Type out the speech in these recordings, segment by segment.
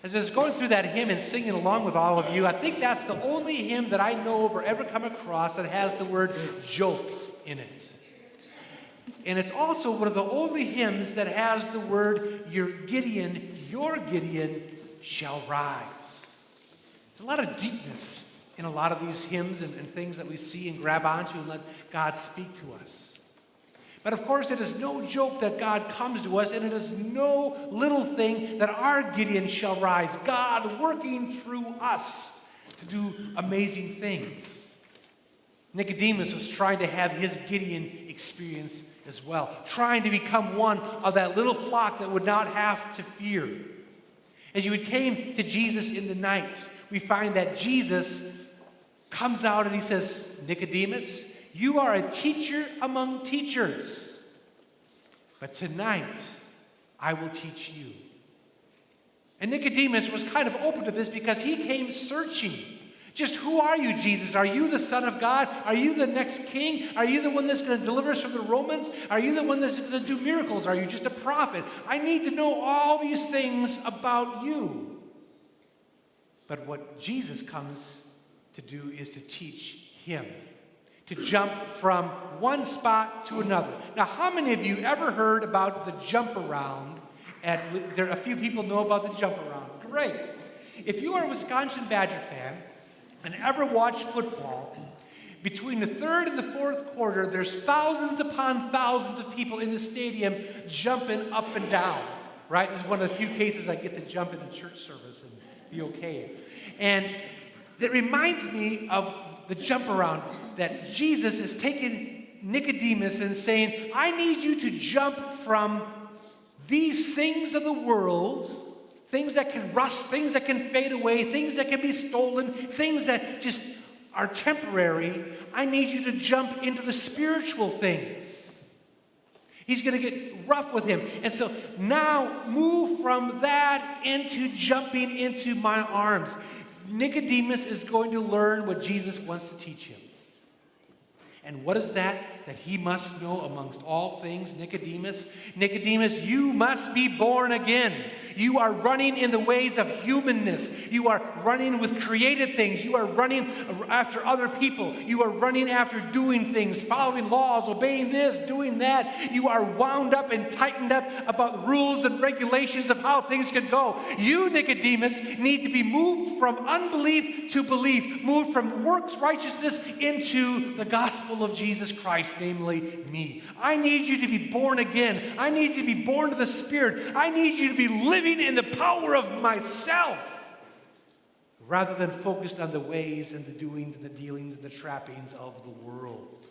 As I was going through that hymn and singing along with all of you, I think that's the only hymn that I know of or ever come across that has the word joke in it. And it's also one of the only hymns that has the word, your Gideon shall rise. There's a lot of deepness in a lot of these hymns and things that we see and grab onto and let God speak to us. But of course, it is no joke that God comes to us, and it is no little thing that our Gideon shall rise. God working through us to do amazing things. Nicodemus was trying to have his Gideon experience as well, trying to become one of that little flock that would not have to fear. As you came to Jesus in the night, we find that Jesus comes out and he says, Nicodemus, you are a teacher among teachers, but tonight I will teach you. And Nicodemus was kind of open to this because he came searching. Just who are you, Jesus? Are you the Son of God? Are you the next king? Are you the one that's going to deliver us from the Romans? Are you the one that's going to do miracles? Are you just a prophet? I need to know all these things about you. But what Jesus comes to do is to teach him, to jump from one spot to another. Now, how many of you ever heard about the jump around? There a few people know about the jump around. Great. If you are a Wisconsin Badger fan and ever watched football, between the third and the fourth quarter, there's thousands upon thousands of people in the stadium jumping up and down, right? This is one of the few cases I get to jump in the church service and be okay. And that reminds me of the jump around, that Jesus is taking Nicodemus and saying, I need you to jump from these things of the world, things that can rust, things that can fade away, things that can be stolen, things that just are temporary. I need you to jump into the spiritual things. He's going to get rough with him. And so now move from that into jumping into my arms. Nicodemus is going to learn what Jesus wants to teach him. And what is that? That he must know amongst all things, Nicodemus, you must be born again. You are running in the ways of humanness. You are running with created things. You are running after other people. You are running after doing things, following laws, obeying this, doing that. You are wound up and tightened up about rules and regulations of how things can go. You, Nicodemus, need to be moved from unbelief to belief, moved from works righteousness into the gospel of Jesus Christ, namely me. I need you to be born again. I need you to be born to the Spirit. I need you to be living in the power of myself rather than focused on the ways and the doings and the dealings and the trappings of the world.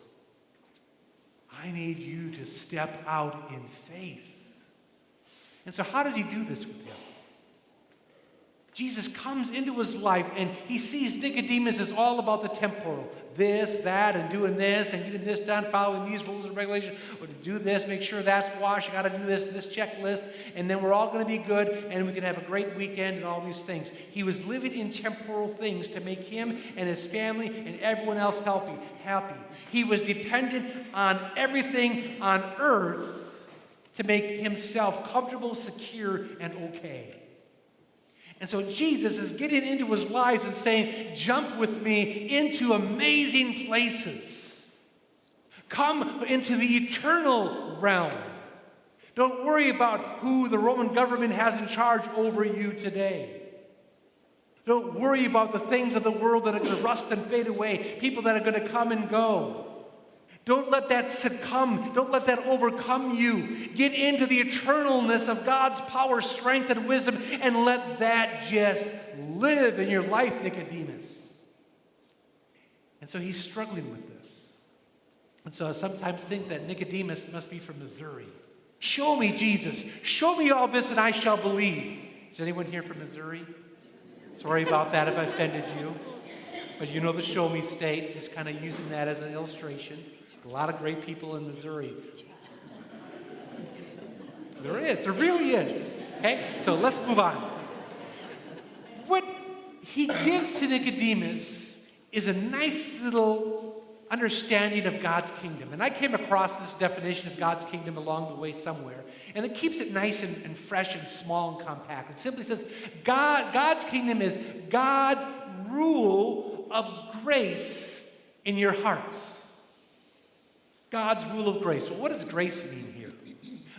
I need you to step out in faith. And so how does he do this with him? Jesus comes into his life and he sees Nicodemus as all about the temporal. This, that, and doing this, and getting this done, following these rules and regulations, or to do this, make sure that's washed, you got to do this checklist, and then we're all going to be good, and we can have a great weekend and all these things. He was living in temporal things to make him and his family and everyone else happy. He was dependent on everything on earth to make himself comfortable, secure, and okay. And so Jesus is getting into his life and saying, jump with me into amazing places. Come into the eternal realm. Don't worry about who the Roman government has in charge over you today. Don't worry about the things of the world that are going to rust and fade away, people that are going to come and go. Don't let that succumb. Don't let that overcome you. Get into the eternalness of God's power, strength, and wisdom, and let that just live in your life, Nicodemus. And so he's struggling with this. And so I sometimes think that Nicodemus must be from Missouri. Show me, Jesus. Show me all this, and I shall believe. Is anyone here from Missouri? Sorry about that if I offended you. But you know the show me state, just kind of using that as an illustration. A lot of great people in Missouri. There is. There really is. Okay? So let's move on. What he gives to Nicodemus is a nice little understanding of God's kingdom. And I came across this definition of God's kingdom along the way somewhere. And it keeps it nice and fresh and small and compact. It simply says, God's kingdom is God's rule of grace in your hearts. God's rule of grace. Well, what does grace mean here?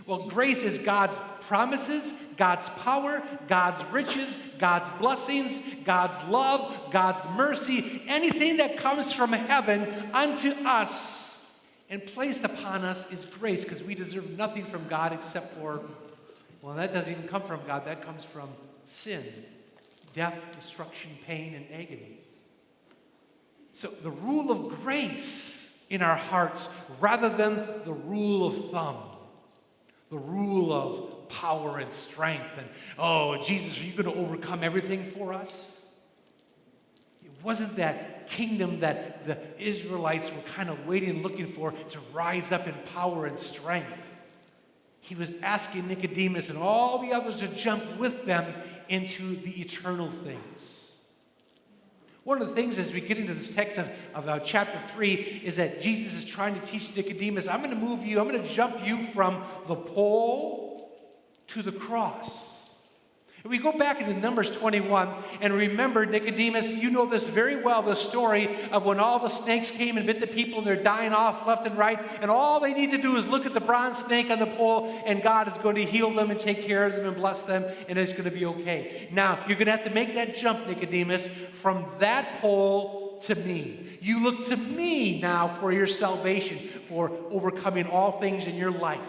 Well, grace is God's promises, God's power, God's riches, God's blessings, God's love, God's mercy, anything that comes from heaven unto us and placed upon us is grace, because we deserve nothing from God except for, well, that doesn't even come from God. That comes from sin, death, destruction, pain, and agony. So the rule of grace in our hearts rather than the rule of thumb, the rule of power and strength, and, oh, Jesus, are you going to overcome everything for us? It wasn't that kingdom that the Israelites were kind of waiting and looking for to rise up in power and strength. He was asking Nicodemus and all the others to jump with them into the eternal things. One of the things as we get into this text of chapter 3 is that Jesus is trying to teach Nicodemus, I'm going to move you, I'm going to jump you from the pole to the cross. And we go back into Numbers 21 and remember, Nicodemus, you know this very well, the story of when all the snakes came and bit the people and they're dying off left and right, and all they need to do is look at the bronze snake on the pole and God is going to heal them and take care of them and bless them, and it's going to be okay. Now, you're going to have to make that jump, Nicodemus, from that pole to me. You look to me now for your salvation, for overcoming all things in your life.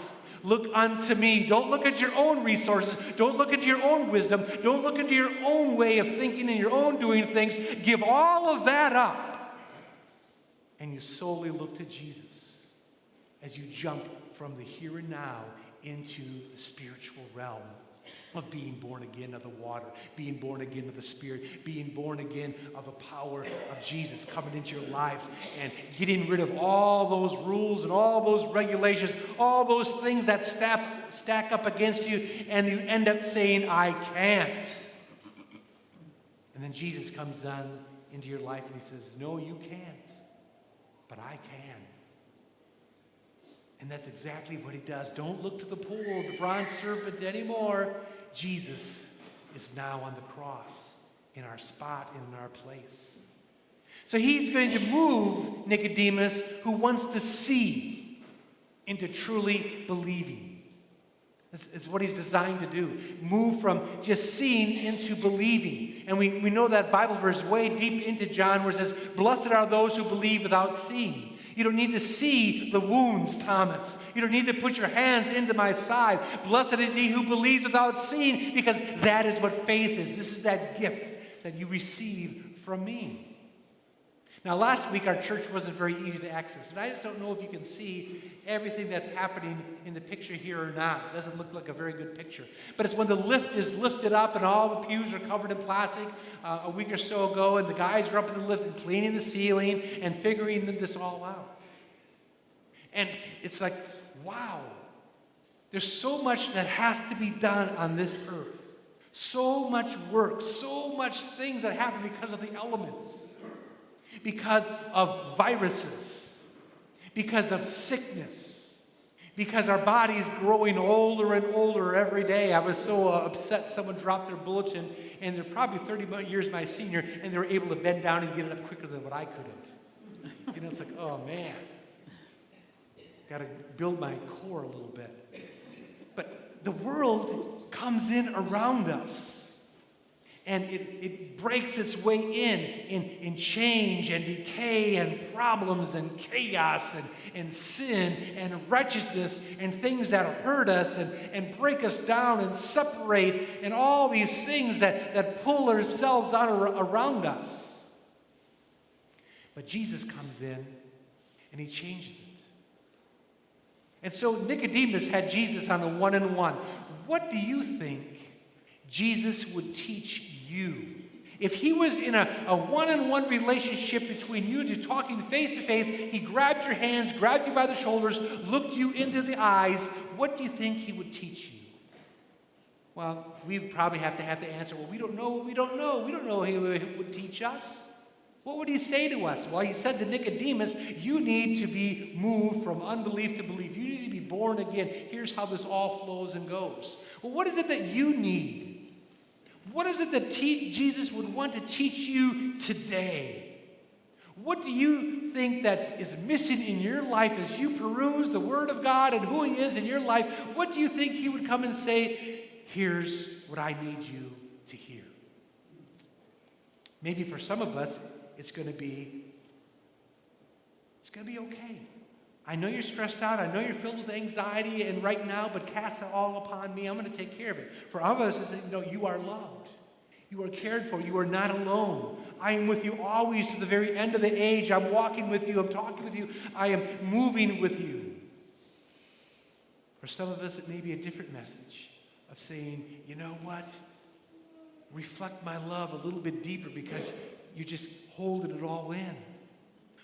Look unto me. Don't look at your own resources. Don't look into your own wisdom. Don't look into your own way of thinking and your own doing things. Give all of that up. And you solely look to Jesus as you jump from the here and now into the spiritual realm of being born again of the water, being born again of the Spirit, being born again of the power of Jesus coming into your lives and getting rid of all those rules and all those regulations, all those things that stack up against you, and you end up saying, I can't. And then Jesus comes on into your life and he says, no, you can't, but I can. And that's exactly what he does. Don't look to the pole, the bronze serpent anymore. Jesus is now on the cross in our spot, in our place. So he's going to move Nicodemus, who wants to see, into truly believing. It's what he's designed to do. Move from just seeing into believing. And we know that Bible verse way deep into John where it says, blessed are those who believe without seeing. You don't need to see the wounds, Thomas. You don't need to put your hands into my side. Blessed is he who believes without seeing, because that is what faith is. This is that gift that you receive from me. Now, last week, our church wasn't very easy to access. And I just don't know if you can see everything that's happening in the picture here or not. It doesn't look like a very good picture. But it's when the lift is lifted up and all the pews are covered in plastic a week or so ago, and the guys are up in the lift and cleaning the ceiling and figuring this all out. And it's like, wow, there's so much that has to be done on this earth. So much work, so much things that happen because of the elements. Because of viruses, because of sickness, because our body's growing older and older every day. I was so upset someone dropped their bulletin, and they're probably 30 years my senior, and they were able to bend down and get it up quicker than what I could have. You know, it's like, oh man, got to build my core a little bit. But the world comes in around us. And it breaks its way in change and decay and problems and chaos and sin and wretchedness and things that hurt us and break us down and separate and all these things that pull ourselves out around us. But Jesus comes in and he changes it. And so Nicodemus had Jesus on a one-on-one. What do you think Jesus would teach you? If he was in a one-on-one relationship between you two, talking face to face, he grabbed your hands, grabbed you by the shoulders, looked you into the eyes, what do you think he would teach you? Well, we probably have to answer, well, we don't know what we don't know. We don't know what he would teach us. What would he say to us? Well, he said to Nicodemus, you need to be moved from unbelief to belief. You need to be born again. Here's how this all flows and goes. Well, what is it that you need? What is it that Jesus would want to teach you today? What do you think that is missing in your life as you peruse the Word of God and who He is in your life? What do you think He would come and say, here's what I need you to hear? Maybe for some of us, it's going to be okay. I know you're stressed out. I know you're filled with anxiety and right now, but cast it all upon me. I'm going to take care of it. For others, it's, you are loved. You are cared for. You are not alone. I am with you always to the very end of the age. I'm walking with you. I'm talking with you. I am moving with you. For some of us, it may be a different message of saying, you know what? Reflect my love a little bit deeper because you're just holding it all in.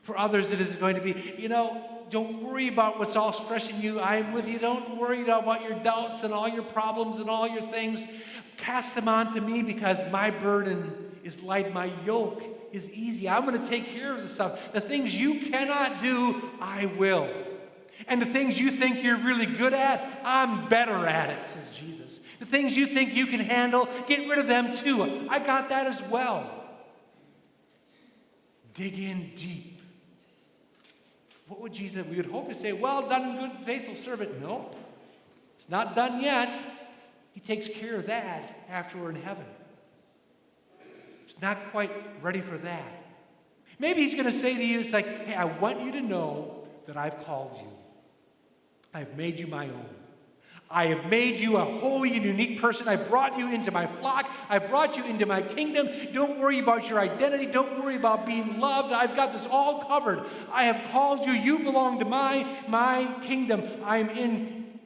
For others, it is going to be, don't worry about what's all stressing you. I am with you. Don't worry about your doubts and all your problems and all your things. Cast them on to me because my burden is light. My yoke is easy. I'm going to take care of the stuff. The things you cannot do, I will. And the things you think you're really good at, I'm better at it, says Jesus. The things you think you can handle, get rid of them too. I got that as well. Dig in deep. What would Jesus, we would hope to say, well done, good, faithful servant. No, it's not done yet. He takes care of that after we're in heaven. It's not quite ready for that. Maybe he's going to say to you, it's like, hey, I want you to know that I've called you. I've made you my own. I have made you a holy and unique person. I brought you into my flock. I brought you into my kingdom. Don't worry about your identity. Don't worry about being loved. I've got this all covered. I have called you. You belong to my kingdom. I'm in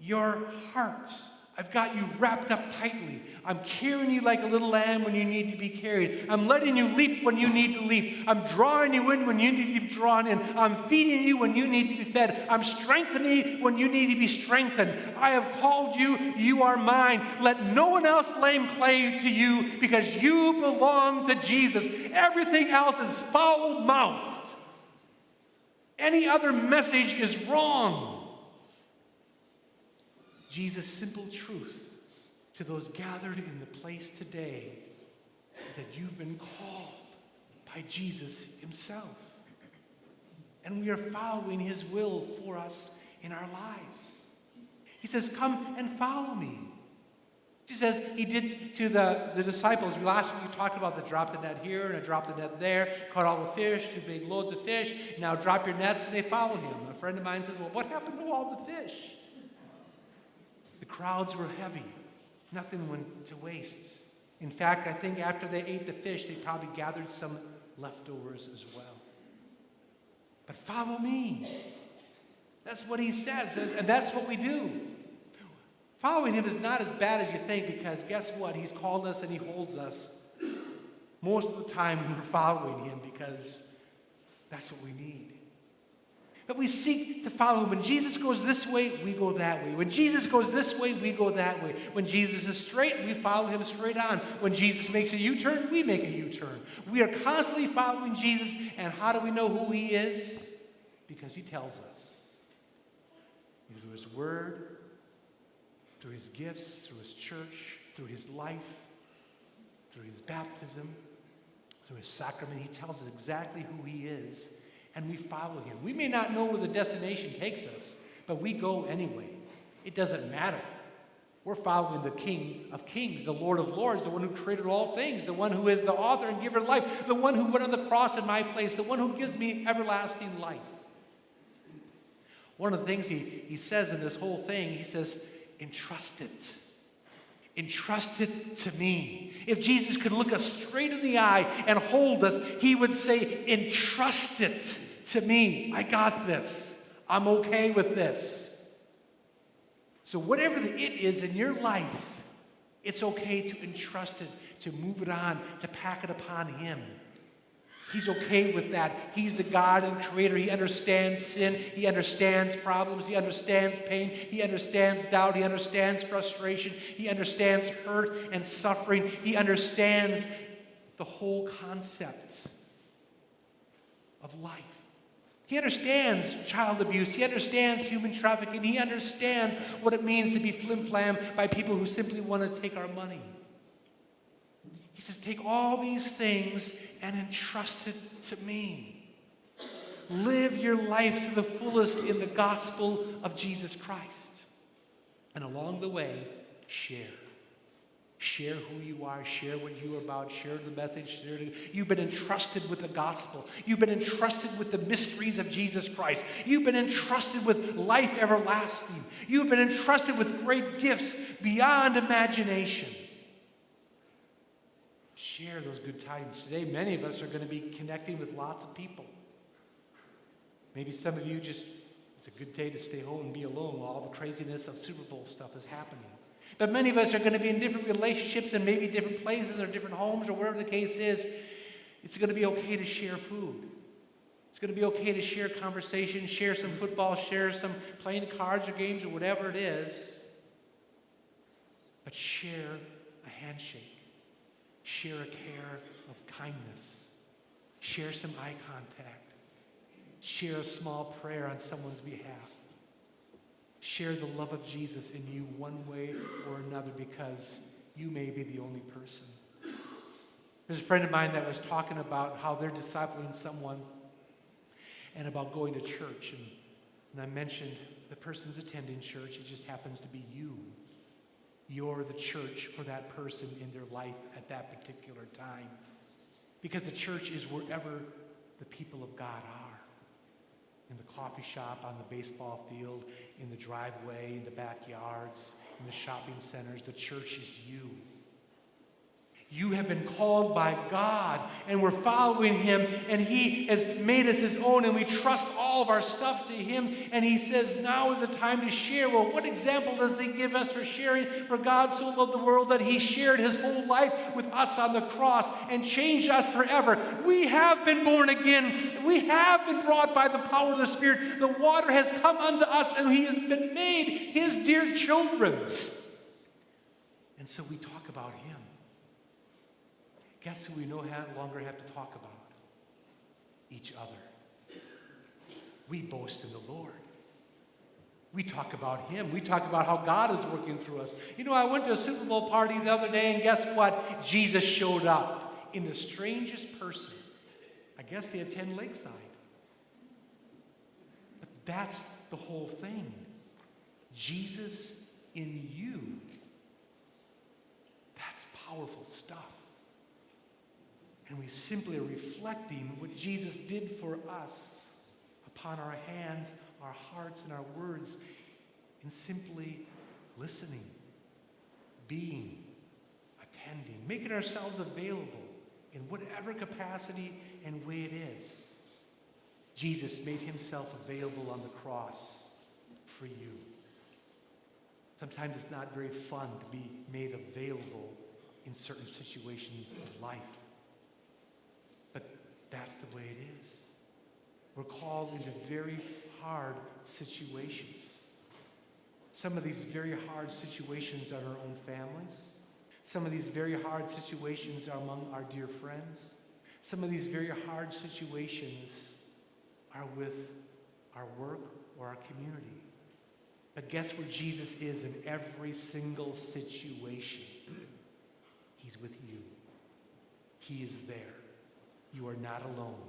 your heart. I've got you wrapped up tightly. I'm carrying you like a little lamb when you need to be carried. I'm letting you leap when you need to leap. I'm drawing you in when you need to be drawn in. I'm feeding you when you need to be fed. I'm strengthening you when you need to be strengthened. I have called you. You are mine. Let no one else lay claim to you because you belong to Jesus. Everything else is foul-mouthed. Any other message is wrong. Jesus' simple truth to those gathered in the place today is that you've been called by Jesus himself. And we are following his will for us in our lives. He says, come and follow me. He says he did to the disciples. Last week we talked about the drop the net here and a drop the net there, caught all the fish, 2 big loads of fish. Now drop your nets, and they followed him. A friend of mine says, well, what happened to all the fish? The crowds were heavy. Nothing went to waste. In fact, I think after they ate the fish, they probably gathered some leftovers as well. But follow me. That's what he says, and that's what we do. Following him is not as bad as you think because guess what? He's called us and he holds us. Most of the time we're following him because that's what we need. But we seek to follow him. When Jesus goes this way, we go that way. When Jesus goes this way, we go that way. When Jesus is straight, we follow him straight on. When Jesus makes a U-turn, we make a U-turn. We are constantly following Jesus. And how do we know who he is? Because he tells us. Through his word, through his gifts, through his church, through his life, through his baptism, through his sacrament. He tells us exactly who he is. And we follow him. We may not know where the destination takes us, but we go anyway. It doesn't matter. We're following the King of Kings, the Lord of Lords, the one who created all things, the one who is the author and giver of life, the one who went on the cross in my place, the one who gives me everlasting life. One of the things he says in this whole thing, he says, entrust it. Entrust it to me. If Jesus could look us straight in the eye and hold us, he would say, entrust it to me. I got this. I'm okay with this. So whatever the it is in your life, it's okay to entrust it, to move it on, to pack it upon him. He's okay with that. He's the God and creator. He understands sin. He understands problems. He understands pain. He understands doubt. He understands frustration. He understands hurt and suffering. He understands the whole concept of life. He understands child abuse. He understands human trafficking. He understands what it means to be flim-flam by people who simply want to take our money. He says, take all these things and entrust it to me. Live your life to the fullest in the gospel of Jesus Christ. And along the way, share. Share who you are. Share what you are about. Share the message. You've been entrusted with the gospel. You've been entrusted with the mysteries of Jesus Christ. You've been entrusted with life everlasting. You've been entrusted with great gifts beyond imagination. Share those good tidings. Today, many of us are going to be connecting with lots of people. Maybe some of you it's a good day to stay home and be alone while all the craziness of Super Bowl stuff is happening. But many of us are going to be in different relationships and maybe different places or different homes or wherever the case is. It's going to be okay to share food. It's going to be okay to share conversation, share some football, share some playing cards or games or whatever it is. But share a handshake. Share a care of kindness. Share some eye contact. Share a small prayer on someone's behalf. Share the love of Jesus in you one way or another because you may be the only person. There's a friend of mine that was talking about how they're discipling someone and about going to church. And I mentioned the person's attending church. It just happens to be you. You're the church for that person in their life at that particular time. Because the church is wherever the people of God are. In the coffee shop, on the baseball field, in the driveway, in the backyards, in the shopping centers. The church is you. You have been called by God, and we're following him, and he has made us his own, and we trust all of our stuff to him, and he says, now is the time to share. Well, what example does he give us for sharing? For God so loved the world that he shared his whole life with us on the cross and changed us forever. We have been born again. We have been brought by the power of the Spirit. The water has come unto us, and he has been made his dear children. And so we talk about him. Guess who we no longer have to talk about? Each other. We boast in the Lord. We talk about him. We talk about how God is working through us. You know, I went to a Super Bowl party the other day, and guess what? Jesus showed up in the strangest person. I guess they attend Lakeside. But that's the whole thing. Jesus in you. That's powerful stuff. And we simply are reflecting what Jesus did for us upon our hands, our hearts, and our words in simply listening, being, attending, making ourselves available in whatever capacity and way it is. Jesus made himself available on the cross for you. Sometimes it's not very fun to be made available in certain situations of life. That's the way it is. We're called into very hard situations. Some of these very hard situations are in our own families. Some of these very hard situations are among our dear friends. Some of these very hard situations are with our work or our community. But guess where Jesus is in every single situation? He's with you. He is there. You are not alone.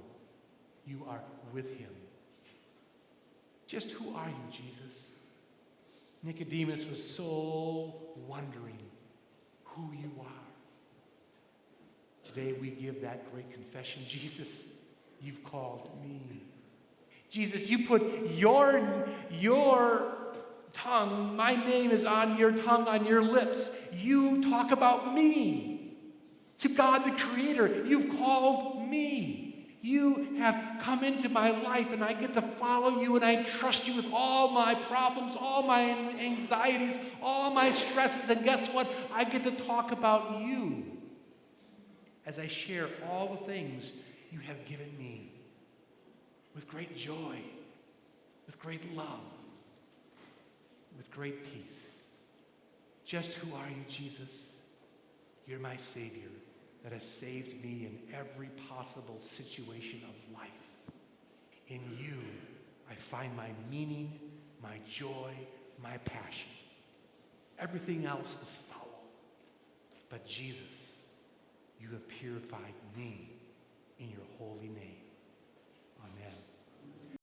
You are with him. Just who are you, Jesus? Nicodemus was so wondering who you are. Today we give that great confession. Jesus, you've called me. Jesus, you put your tongue, my name is on your tongue, on your lips. You talk about me. To God the Creator, you've called me. You have come into my life, and I get to follow you, and I trust you with all my problems, all my anxieties, all my stresses, and guess what? I get to talk about you as I share all the things you have given me with great joy, with great love, with great peace. Just who are you, Jesus? You're my Savior that has saved me in every possible situation of life. In you, I find my meaning, my joy, my passion. Everything else is foul. But Jesus, you have purified me